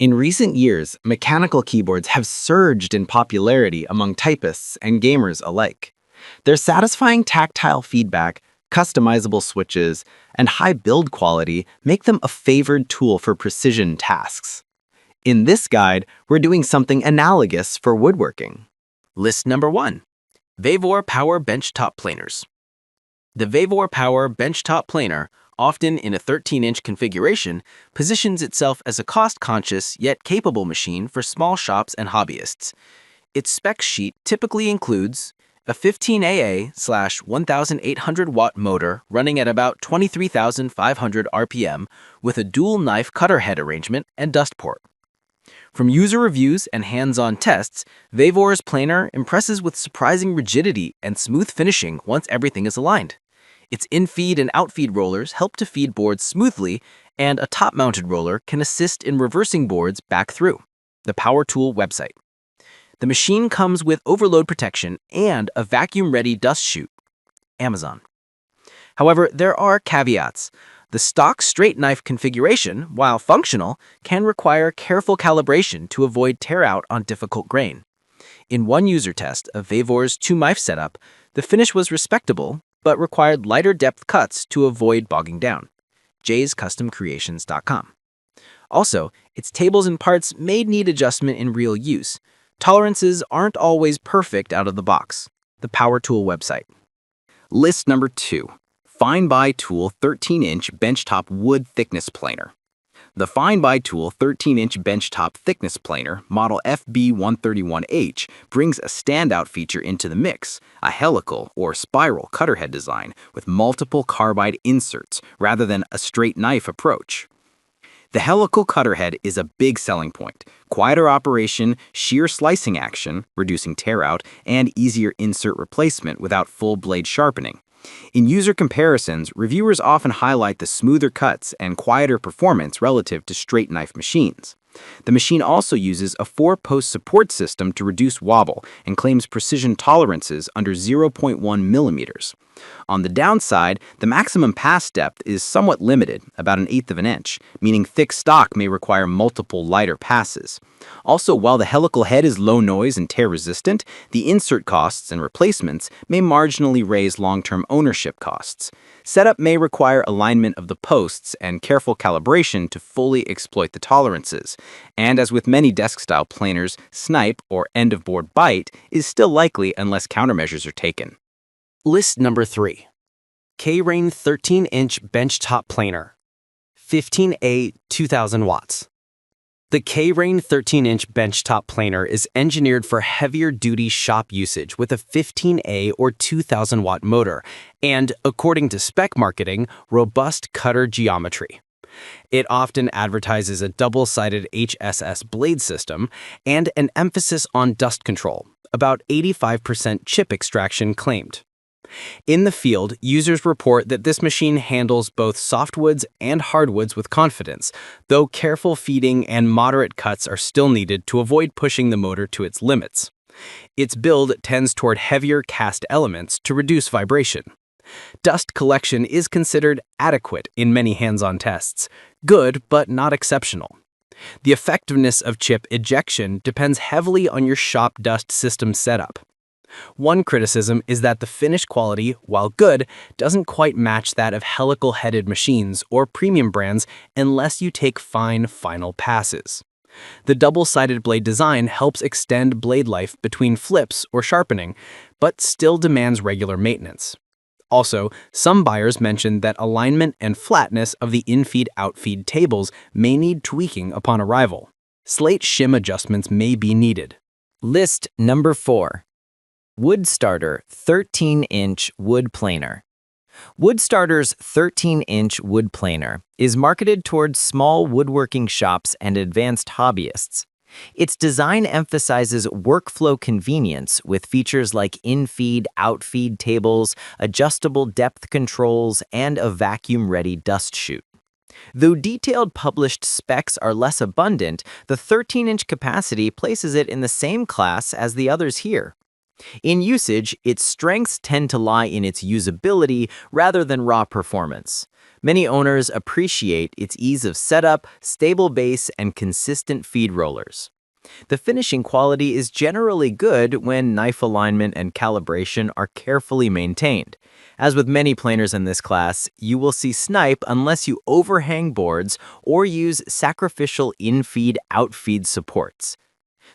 In recent years, mechanical keyboards have surged in popularity among typists and gamers alike. Their satisfying tactile feedback, customizable switches, and high build quality make them a favored tool for precision tasks. In this guide, we're doing something analogous for woodworking. List number 1. Vevor Power Benchtop Planers. The Vevor Power Benchtop Planer, often in a 13-inch configuration, positions itself as a cost-conscious yet capable machine for small shops and hobbyists. Its spec sheet typically includes a 15AA/1800-watt motor running at about 23,500 RPM with a dual knife cutter head arrangement and dust port. From user reviews and hands-on tests, Vevor's planer impresses with surprising rigidity and smooth finishing once everything is aligned. Its in-feed and out-feed rollers help to feed boards smoothly, and a top-mounted roller can assist in reversing boards back through. The Power Tool website. The machine comes with overload protection and a vacuum-ready dust chute. Amazon. However, there are caveats. The stock straight knife configuration, while functional, can require careful calibration to avoid tear-out on difficult grain. In one user test of Vevor's two-knife setup, the finish was respectable, but required lighter depth cuts to avoid bogging down. jayscustomcreations.com. Also, its tables and parts may need adjustment in real use. Tolerances aren't always perfect out of the box. The Power Tool website. List number 2. Fine Buy Tool 13-inch Benchtop Wood Thickness Planer. The Fine Buy Tool 13-inch Benchtop Thickness Planer, model FB131H, brings a standout feature into the mix, a helical or spiral cutter head design with multiple carbide inserts rather than a straight knife approach. The helical cutter head is a big selling point. Quieter operation, sheer slicing action, reducing tear-out, and easier insert replacement without full blade sharpening. In user comparisons, reviewers often highlight the smoother cuts and quieter performance relative to straight knife machines. The machine also uses a 4-post support system to reduce wobble and claims precision tolerances under 0.1 millimeters. On the downside, the maximum pass depth is somewhat limited, about 1/8 of an inch, meaning thick stock may require multiple lighter passes. Also, while the helical head is low noise and tear resistant, the insert costs and replacements may marginally raise long-term ownership costs. Setup may require alignment of the posts and careful calibration to fully exploit the tolerances. And as with many desk-style planers, snipe or end-of-board bite is still likely unless countermeasures are taken. List number 3. K-Rain 13-inch Benchtop Planer. 15A 2000 watts. The K-Rain 13-inch Benchtop Planer is engineered for heavier-duty shop usage with a 15A or 2000-watt motor and, according to spec marketing, robust cutter geometry. It often advertises a double-sided HSS blade system and an emphasis on dust control, about 85% chip extraction claimed. In the field, users report that this machine handles both softwoods and hardwoods with confidence, though careful feeding and moderate cuts are still needed to avoid pushing the motor to its limits. Its build tends toward heavier cast elements to reduce vibration. Dust collection is considered adequate in many hands-on tests, good but not exceptional. The effectiveness of chip ejection depends heavily on your shop dust system setup. One criticism is that the finish quality, while good, doesn't quite match that of helical-headed machines or premium brands unless you take fine final passes. The double-sided blade design helps extend blade life between flips or sharpening, but still demands regular maintenance. Also, some buyers mentioned that alignment and flatness of the in-feed-out-feed tables may need tweaking upon arrival. Slate shim adjustments may be needed. List number 4. Woodstarter 13-inch Wood Planer. Woodstarter's 13-inch wood planer is marketed towards small woodworking shops and advanced hobbyists. Its design emphasizes workflow convenience with features like in-feed, out-feed tables, adjustable depth controls, and a vacuum-ready dust chute. Though detailed published specs are less abundant, the 13-inch capacity places it in the same class as the others here. In usage, its strengths tend to lie in its usability rather than raw performance. Many owners appreciate its ease of setup, stable base, and consistent feed rollers. The finishing quality is generally good when knife alignment and calibration are carefully maintained. As with many planers in this class, you will see snipe unless you overhang boards or use sacrificial in-feed-out-feed supports.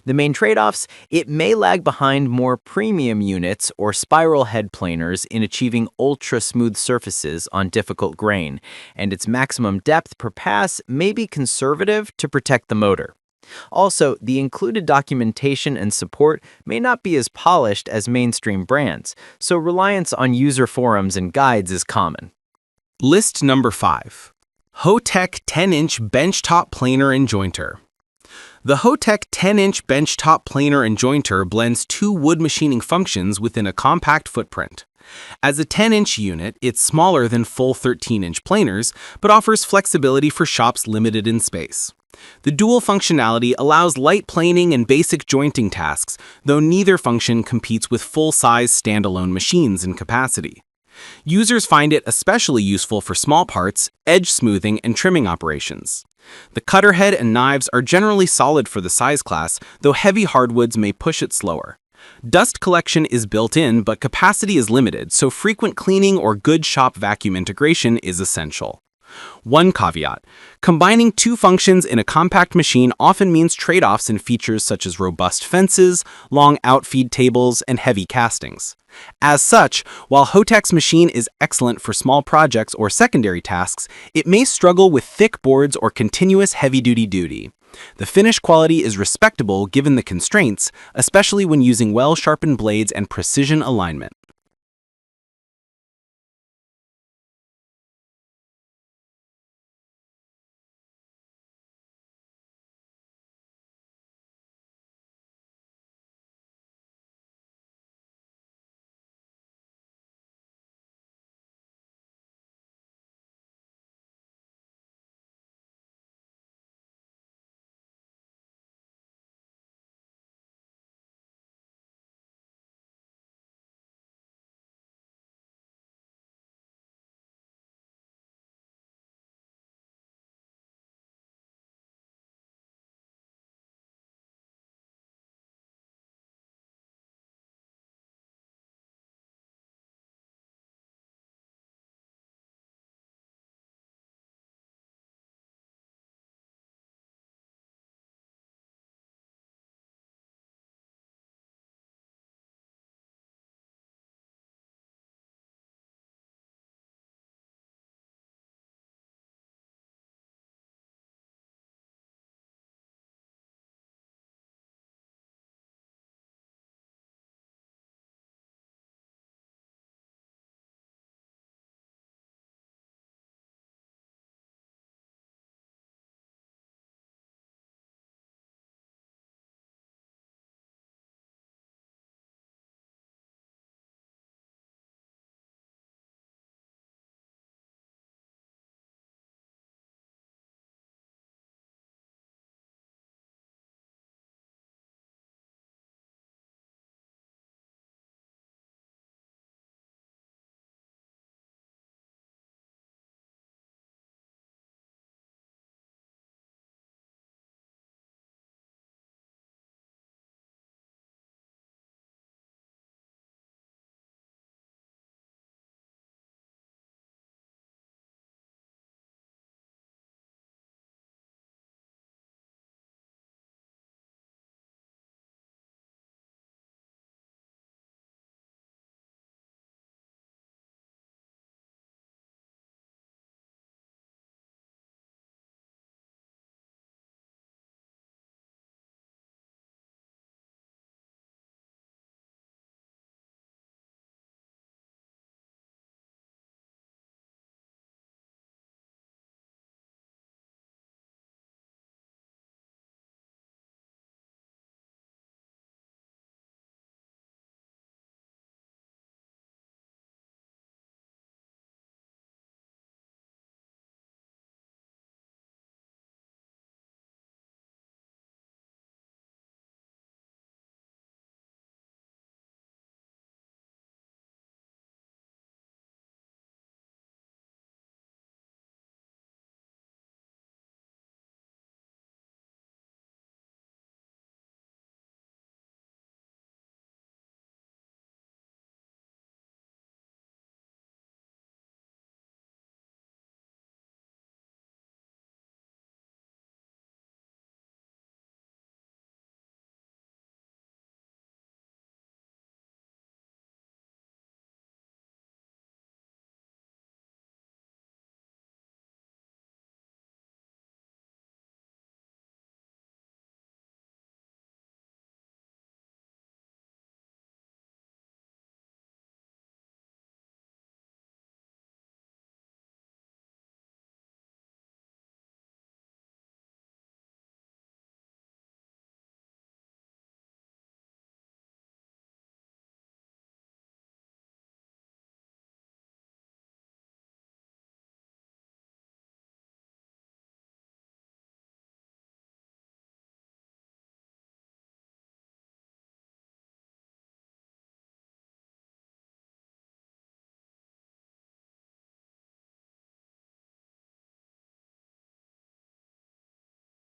The main trade-offs: it may lag behind more premium units or spiral head planers in achieving ultra-smooth surfaces on difficult grain, and its maximum depth per pass may be conservative to protect the motor. Also, the included documentation and support may not be as polished as mainstream brands, so reliance on user forums and guides is common. List number 5. Hotech 10-inch benchtop planer and jointer. The Hotech 10-inch benchtop planer and jointer blends two wood machining functions within a compact footprint. As a 10-inch unit, it's smaller than full 13-inch planers, but offers flexibility for shops limited in space. The dual functionality allows light planing and basic jointing tasks, though neither function competes with full-size standalone machines in capacity. Users find it especially useful for small parts, edge smoothing, and trimming operations. The cutter head and knives are generally solid for the size class, though heavy hardwoods may push it slower. Dust collection is built in, but capacity is limited, so frequent cleaning or good shop vacuum integration is essential. One caveat: combining two functions in a compact machine often means trade-offs in features such as robust fences, long outfeed tables, and heavy castings. As such, while Hotech's machine is excellent for small projects or secondary tasks, it may struggle with thick boards or continuous heavy-duty duty. The finish quality is respectable given the constraints, especially when using well-sharpened blades and precision alignment.